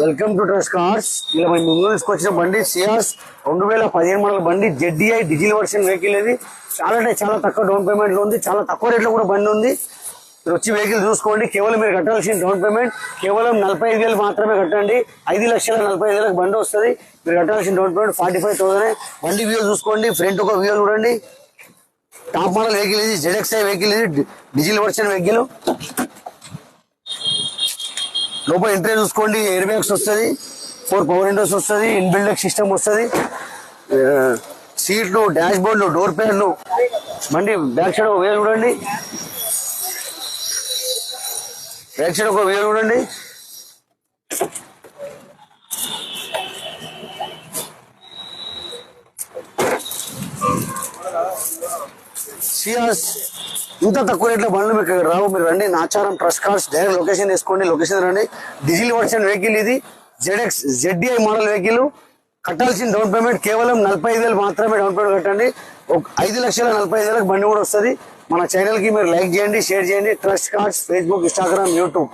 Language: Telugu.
Welcome to trust cars. ఇలా మేము ముందు తీసుకొచ్చిన బండి సియాస్ 2015 మోడల్ బండి జెడ్డీఐ డీజిల్ వర్షన్ వెహికల్. ఇది చాలా అంటే చాలా తక్కువ డౌన్ పేమెంట్ లో ఉంది, చాలా తక్కువ రేట్ లో కూడా బండి ఉంది. మీరు వచ్చి వెహికల్ చూసుకోండి. కేవలం మీరు కట్టాల్సిన డౌన్ పేమెంట్ కేవలం 45,000 మాత్రమే కట్టండి. 5,45,000 బండి వస్తుంది. మీరు కట్టాల్సిన డౌన్ పేమెంట్ 45,000. బండి వ్యూ చూసుకోండి. ఫ్రంట్ ఒక వ్యూ చూడండి. టాప్ మోడల్ వెహికల్ ఇది, జెడ్ఎక్స్ఐ వెహికల్ ఇది, డీజిల్ వర్షన్ వెహికల్. లోపల ఎంట్రీ చూసుకోండి. ఎయిర్ బ్యాగ్స్ వస్తుంది, 4 పవర్ విండోస్ వస్తుంది, ఇన్బిల్డ్ సిస్టమ్ వస్తుంది, సీట్లు, డాష్ బోర్డులు, డోర్ ప్యాడ్లు. బండి బ్యాక్ సైడ్ ఒక వేలు చూడండి. బ్యాక్ సైడ్ ఒక వేలు చూడండి. సియాస్ ఇంత తక్కువ రేట్లో బండ్లు మీకు రావు. మీరు రండి, Nacharam trust cars. Direct location వేసుకోండి, లొకేషన్ రండి. డీజిల్ వర్షన్ వెహికల్ ఇది, జెడ్డీఐ మోడల్ వెహికల్. కట్టాల్సిన డౌన్ పేమెంట్ కేవలం 45,000 మాత్రమే డౌన్ పేమెంట్ కట్టండి. 5,45,000 బండి కూడా వస్తుంది. మన ఛానల్ కి మీరు లైక్ చేయండి, షేర్ చేయండి. Trust cars Facebook, Instagram, YouTube.